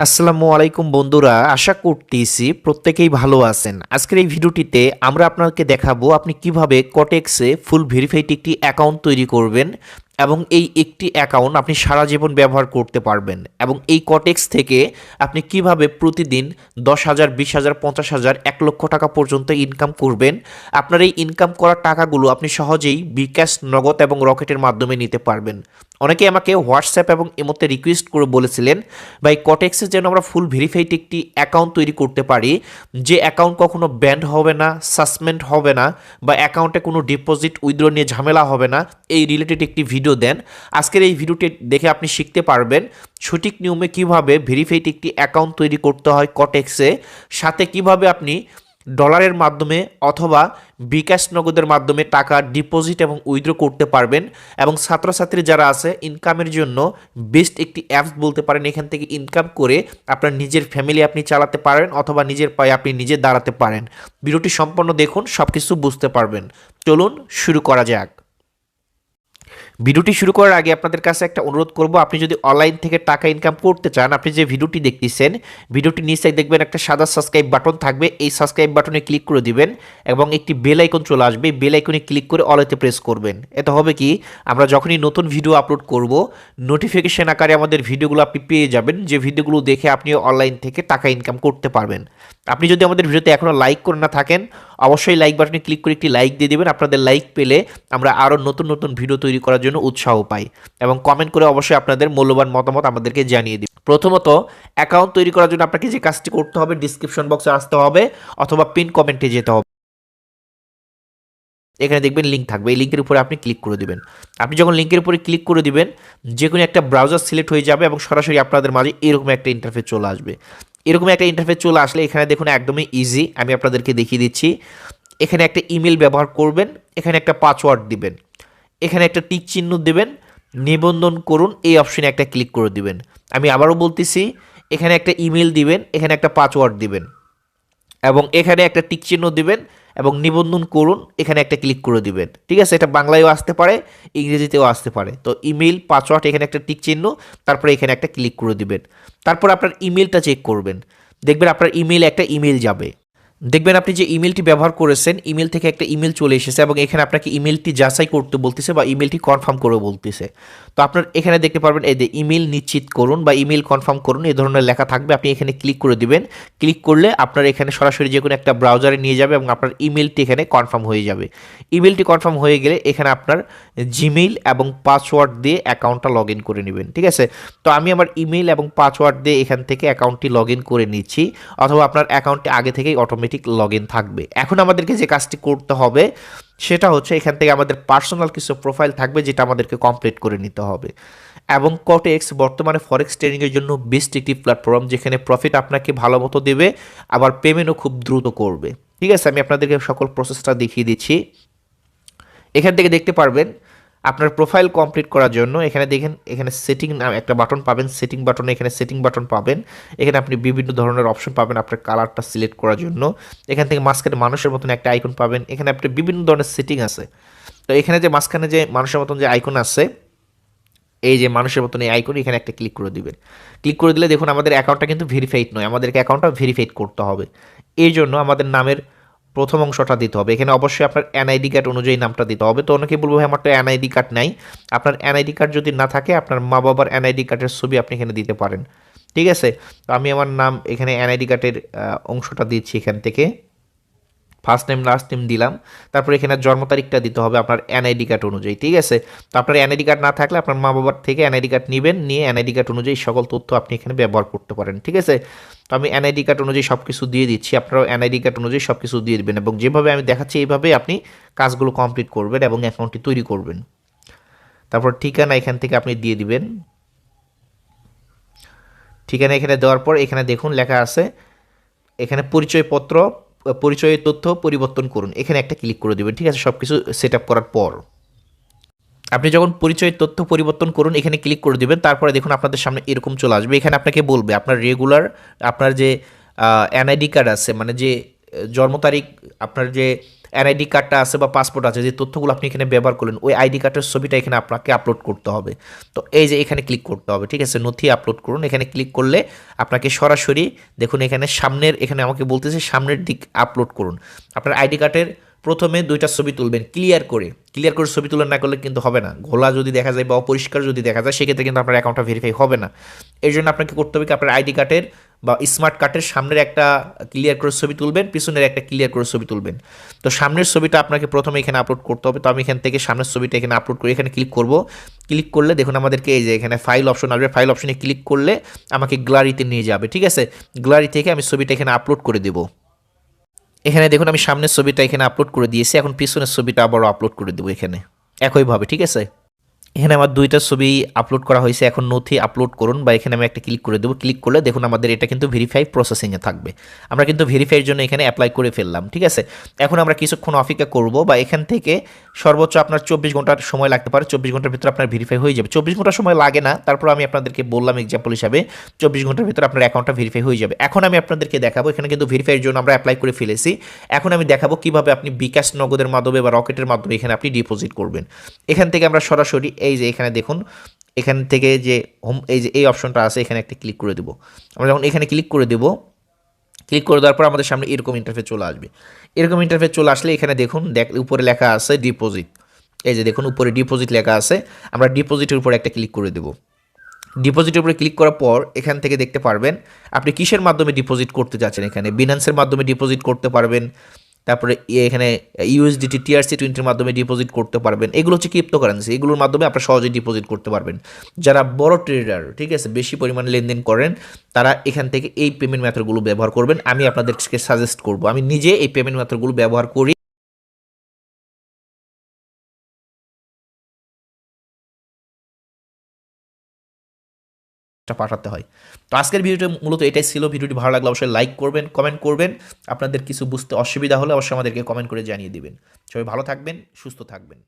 আসসালামু আলাইকুম বন্ধুরা, আশা করতেছি প্রত্যেকেই ভালো আছেন। আজকের এই ভিডিওটিতে আমরা আপনাকে দেখাবো আপনি কিভাবে কোটেক্সে ফুল ভেরিফাইড একটি অ্যাকাউন্ট তৈরি করবেন এবং এই একটি অ্যাকাউন্ট আপনি সারা জীবন ব্যবহার করতে পারবেন এবং এই কোটেক্স থেকে আপনি কিভাবে প্রতিদিন 10,000, 20,000, 50,000, 1 লক্ষ টাকা পর্যন্ত ইনকাম করবেন। আপনার এই ইনকাম করা টাকাগুলো আপনি সহজেই বিকাশ, নগদ এবং রকেটের মাধ্যমে নিতে পারবেন। অনেকে আমাকে হোয়াটসঅ্যাপ এবং ইমোতে রিকোয়েস্ট করে বলেছিলেন ভাই কোটেক্সে যেন আমরা ফুল ভেরিফাইড একটি অ্যাকাউন্ট তৈরি করতে পারি, যে অ্যাকাউন্ট কখনো ব্যান্ড হবে না, সাসপেন্ড হবে না, বা অ্যাকাউন্টে কোনো ডিপোজিট উইথড্র নিয়ে ঝামেলা হবে না, এই রিলেটেড একটি ভিডিও দেন। আজকের এই ভিডিওটি দেখে আপনি শিখতে পারবেন সঠিক নিয়মে কিভাবে ভেরিফাইড একটি অ্যাকাউন্ট তৈরি করতে হয় কোটেক্সে, সাথে কিভাবে আপনি ডলারের মাধ্যমে অথবা বিকাশ নগদের মাধ্যমে টাকা ডিপোজিট এবং উইথড্র করতে পারবেন। এবং ছাত্রছাত্রী যারা আছে ইনকামের জন্য বেস্ট একটি অ্যাপস বলতে পারেন। এখান থেকে ইনকাম করে আপনার নিজের ফ্যামিলি আপনি চালাতে পারেন অথবা নিজের পায়ে আপনি নিজে দাঁড়াতে পারেন। ভিডিওটি সম্পূর্ণ দেখুন, সব কিছু বুঝতে পারবেন। চলুন শুরু করা যাক। ভিডিওটি শুরু করার আগে আপনাদের কাছে একটা অনুরোধ করব, আপনি যদি অনলাইন থেকে টাকা ইনকাম করতে চান, আপনি যে ভিডিওটি দেখতেছেন ভিডিওটি নিচে দেখবেন একটা সাদা সাবস্ক্রাইব বাটন থাকবে, এই সাবস্ক্রাইব বাটনে ক্লিক করে দিবেন এবং একটি বেল আইকন চলে আসবে, বেল আইকনে ক্লিক করে অলেতে প্রেস করবেন। এতে হবে কি, আমরা যখনই নতুন ভিডিও আপলোড করব নোটিফিকেশন আকারে আমাদের ভিডিওগুলো আপনি পেয়ে যাবেন, যে ভিডিওগুলো দেখে আপনি অনলাইন থেকে টাকা ইনকাম করতে পারবেন। আপনি যদি আমাদের ভিডিওতে এখনও লাইক করে না থাকেন, অবশ্যই লাইক বাটনে ক্লিক করে একটি লাইক দিয়ে দেবেন। আপনাদের লাইক পেলে আমরা আরও নতুন নতুন ভিডিও তৈরি করার জন্য উৎসাহ পাই। এবং কমেন্ট করে অবশ্যই আপনাদের মূল্যবান মতামত আমাদেরকে জানিয়ে দিন। প্রথমত অ্যাকাউন্ট তৈরি করার জন্য আপনাকে যে কাজটি করতে হবে, ডিসক্রিপশন বক্সে আসতে হবে অথবা পিন কমেন্টে যেতে হবে। এখানে দেখবেন লিঙ্ক থাকবে, এই লিঙ্কের উপরে আপনি ক্লিক করে দিবেন। আপনি যখন লিঙ্কের উপরে ক্লিক করে দিবেন, যে কোনো একটা ব্রাউজার সিলেক্ট হয়ে যাবে এবং সরাসরি আপনাদের মাঝে এরকম একটা ইন্টারফেস চলে আসবে। এরকম একটা ইন্টারফেস চলে আসলে এখানে দেখুন একদমই ইজি, আমি আপনাদেরকে দেখিয়ে দিচ্ছি। এখানে একটা ইমেল ব্যবহার করবেন, এখানে একটা পাসওয়ার্ড দিবেন, এখানে একটা টিক চিহ্ন দেবেন, নিবন্ধন করুন এই অপশনে একটা ক্লিক করে দিবেন। আমি আবারও বলতেছি, এখানে একটা ইমেল দিবেন, এখানে একটা পাসওয়ার্ড দিবেন এবং এখানে একটা টিক চিহ্ন দিবেন এবং নিবন্ধন করুন এখানে একটা ক্লিক করে দিবেন। ঠিক আছে, এটা বাংলায়ও আসতে পারে, ইংরেজিতেও আসতে পারে। তো ইমেল, পাসওয়ার্ড, এখানে একটা টিক চিহ্ন, তারপরে এখানে একটা ক্লিক করে দিবেন। তারপর আপনার ইমেলটা চেক করবেন, দেখবেন আপনার ইমেল একটা ইমেল যাবে। দেখবেন আপনি যে ইমেলটি ব্যবহার করেছেন ইমেল থেকে একটা ইমেল চলে এসেছে এবং এখানে আপনাকে ইমেলটি যাচাই করতে বলতেছে বা ইমেলটি কনফার্ম করে বলতেছে। তো আপনার এখানে দেখতে পারবেন এই যে ইমেল নিশ্চিত করুন বা ইমেল কনফার্ম করুন এই ধরনের লেখা থাকবে, আপনি এখানে ক্লিক করে দিবেন। ক্লিক করলে আপনার এখানে সরাসরি যে কোনো একটা ব্রাউজারে নিয়ে যাবে এবং আপনার ইমেলটি এখানে কনফার্ম হয়ে যাবে। ইমেলটি কনফার্ম হয়ে গেলে এখানে আপনার জিমেইল এবং পাসওয়ার্ড দিয়ে অ্যাকাউন্টটা লগ ইন করে নেবেন। ঠিক আছে, তো আমি আমার ইমেল এবং পাসওয়ার্ড দিয়ে এখান থেকে অ্যাকাউন্টটি লগ ইন করে নিচ্ছি, অথবা আপনার অ্যাকাউন্টটি আগে থেকেই অটোমেটিক লগ ইন থাকবে। এখন আমাদেরকে যে কাজটি করতে হবে সেটা হচ্ছে, এখান থেকে আমাদের পার্সোনাল কিছু প্রোফাইল থাকবে যেটা আমাদেরকে কমপ্লিট করে নিতে হবে। এবং কোটেক্স বর্তমানে ফরেক্স ট্রেডিংয়ের জন্য বেস্ট একটি প্ল্যাটফর্ম, যেখানে প্রফিট আপনাকে ভালো মতো দেবে, আবার পেমেন্টও খুব দ্রুত করবে। ঠিক আছে, আমি আপনাদেরকে সকল প্রসেসটা দেখিয়ে দিচ্ছি। এখান থেকে দেখতে পারবেন আপনার প্রোফাইল কমপ্লিট করার জন্য এখানে দেখেন, এখানে সেটিং নাম একটা বাটন পাবেন, সেটিং বাটনে এখানে সেটিং বাটন পাবেন। এখানে আপনি বিভিন্ন ধরনের অপশন পাবেন আপনার কালারটা সিলেক্ট করার জন্য। এখান থেকে মাঝখানে মানুষের মতন একটা আইকন পাবেন, এখানে আপনি বিভিন্ন ধরনের সেটিং আছে। তো এখানে যে মাঝখানে যে মানুষের মতন যে আইকন আছে, এই যে মানুষের মতন এই আইকন, এখানে একটা ক্লিক করে দিবেন। ক্লিক করে দিলে দেখুন আমাদের অ্যাকাউন্টটা কিন্তু ভেরিফাইড নয়, আমাদেরকে অ্যাকাউন্টটা ভেরিফাইড করতে হবে। এই জন্য আমাদের নামের প্রথম অংশটা দিতে হবে, এখানে অবশ্যই আপনার এনআইডি কার্ড অনুযায়ী নামটা দিতে হবে। তো অনেকে বলবো আমার তো এনআইডি কার্ড নাই, আপনার এনআইডি কার্ড যদি না থাকে আপনার মা বাবার এনআইডি কার্ডের ছবি আপনি এখানে দিতে পারেন। ঠিক আছে, তো আমি আমার নাম এখানে এনআইডি কার্ডের অংশটা দিচ্ছি, এখান থেকে ফার্স্ট নেম লাস্ট নেম দিলাম। তারপর এখানে জন্ম তারিখটা দিতে হবে আপনার এনআইডি কার্ড অনুযায়ী। ঠিক আছে, তো আপনার এনআইডি কার্ড না থাকলে আপনার মা বাবার থেকে এনআইডি কার্ড নেবেন, নিয়ে এনআইডি কার্ড অনুযায়ী সকল তথ্য আপনি এখানে ব্যবহার করতে পারেন। ঠিক আছে, তো আমি এনআইডি কার্ড অনুযায়ী সব কিছু দিয়ে দিচ্ছি, আপনারাও এনআইডি কার্ড অনুযায়ী সব কিছু দিয়ে দেবেন এবং যেভাবে আমি দেখাচ্ছি এইভাবে আপনি কাজগুলো কমপ্লিট করবেন এবং অ্যাকাউন্টটি তৈরি করবেন। তারপর ঠিকানা এখান থেকে আপনি দিয়ে দিবেন। ঠিকানা এখানে দেওয়ার পর এখানে দেখুন লেখা আছে, এখানে পরিচয়ের তথ্য পরিবর্তন করুন, এখানে একটা ক্লিক করে দেবেন। ঠিক আছে, সব কিছু সেট আপ করার পর আপনি যখন পরিচয়ের তথ্য পরিবর্তন করুন এখানে ক্লিক করে দেবেন। তারপরে দেখুন আপনাদের সামনে এরকম চলে আসবে, এখানে আপনাকে বলবে আপনার রেগুলার আপনার যে এনআইডি কার্ড আছে, মানে যে জন্ম তারিখ, আপনার যে এনআইডি কার্ডটা আছে বা পাসপোর্ট আছে, যে তথ্যগুলো আপনি এখানে ব্যবহার করলেন ওই আইডি কার্ডের ছবিটা এখানে আপনাকে আপলোড করতে হবে। তো এই যে এখানে ক্লিক করতে হবে, ঠিক আছে, নথি আপলোড করুন। এখানে ক্লিক করলে আপনাকে সরাসরি দেখুন এখানে সামনের, এখানে আমাকে বলতেছে সামনের দিক আপলোড করুন। আপনার আইডি কার্ডের প্রথমে 2টা ছবি তুলবেন ক্লিয়ার করে, ছবি তুলনা না করলে কিন্তু হবে না। ঘোলা যদি দেখা যায় বা অপরিষ্কার যদি দেখা যায় সেক্ষেত্রে কিন্তু আপনার অ্যাকাউন্টটা ভেরিফাই হবে না। এর জন্য আপনাকে করতে হবে কি, আপনার আইডি কার্ডের বা স্মার্ট কার্ডের সামনের একটা ক্লিয়ার করে ছবি তুলবেন, পিছনের একটা ক্লিয়ার করে ছবি তুলবেন। তো সামনের ছবিটা আপনাকে প্রথমে এখানে আপলোড করতে হবে। তো আমি এখান থেকে সামনের ছবিটা এখানে আপলোড করে এখানে ক্লিক করব। ক্লিক করলে দেখুন আমাদেরকে এই যে এখানে ফাইল অপশন আসবে, ফাইল অপশনে ক্লিক করলে আমাকে গ্যালারিতে নিয়ে যাবে, ঠিক আছে। গ্যালারি থেকে আমি ছবিটা এখানে আপলোড করে দেবো। এখানে দেখুন আমি সামনের ছবিটা এখানে আপলোড করে দিয়েছি, এখন পিছনের ছবিটা আবারও আপলোড করে দেবো এখানে একইভাবে, ঠিক আছে। এখানে আমার 2টা ছবি আপলোড করা হয়েছে, এখন নথি আপলোড করুন বা এখানে আমি একটা ক্লিক করে দেবো। ক্লিক করলে দেখুন আমাদের এটা কিন্তু ভেরিফাই প্রসেসিংয়ে থাকবে। আমরা কিন্তু ভেরিফাইয়ের জন্য এখানে অ্যাপ্লাই করে ফেললাম, ঠিক আছে। এখন আমরা কিছুক্ষণ অপেক্ষা করব, বা এখান থেকে সর্বোচ্চ আপনার 24 ঘন্টার সময় লাগতে পারে। 24 ঘন্টার ভিতরে আপনার ভেরিফাই হয়ে যাবে। 24 ঘন্টার সময় লাগে না, তারপর আমি আপনাদেরকে বললাম এক্সাম্পল হিসাবে 24 ঘন্টার ভিতরে আপনার অ্যাকাউন্টটা ভেরিফাই হয়ে যাবে। এখন আমি আপনাদেরকে দেখাবো, এখানে কিন্তু ভেরিফাইয়ের জন্য আমরা অ্যাপ্লাই করে ফেলেছি। এখন আমি দেখাবো কিভাবে আপনি বিকাশ নগদের মাধ্যমে বা রকেটের মাধ্যমে এখানে আপনি ডিপোজিট করবেন। এখান থেকে আমরা সরাসরি এই যে এখানে দেখুন, এখান থেকে যে হোম, এই যে এই অপশনটা আছে এখানে একটা ক্লিক করে দেবো। আমরা যখন এখানে ক্লিক করে দেবো, ক্লিক করে দেওয়ার পর আমাদের সামনে এরকম ইন্টারফেস চলে আসবে। এরকম ইন্টারফেস চলে আসলে এখানে দেখুন উপরে লেখা আছে ডিপোজিট। এই যে দেখুন উপরে ডিপোজিট লেখা আছে, আমরা ডিপোজিটের উপরে একটা ক্লিক করে দেবো। ডিপোজিটের উপরে ক্লিক করার পর এখান থেকে দেখতে পারবেন আপনি কিসের মাধ্যমে ডিপোজিট করতে যাচ্ছেন। এখানে বিনান্সের মাধ্যমে ডিপোজিট করতে পারবেন, তারপরে এখানে ইউএসডিটি TRC20 মাধ্যমে ডিপোজিট করতে পারবেন। এগুলো হচ্ছে ক্রিপ্টোকারেন্সি, এগুলোর মাধ্যমে আপনারা সহজেই ডিপোজিট করতে পারবেন। যারা বড় ট্রেডার, ঠিক আছে, বেশি পরিমাণে লেনদেন করেন, তারা এখান থেকে এই পেমেন্ট মেথডগুলো ব্যবহার করবেন। আমি আপনাদেরকে সাজেস্ট করব, আমি নিজে এই পেমেন্ট মেথডগুলো ব্যবহার করি। পাঠাতে হয়। তো আজকের ভিডিওটা মূলত এটাই ছিল। ভিডিওটি ভালো লাগলে অবশ্যই লাইক করবেন, কমেন্ট করবেন। আপনাদের কিছু বুঝতে অসুবিধা হলে অবশ্যই আমাদেরকে কমেন্ট করে জানিয়ে দিবেন। সবাই ভালো থাকবেন, সুস্থ থাকবেন।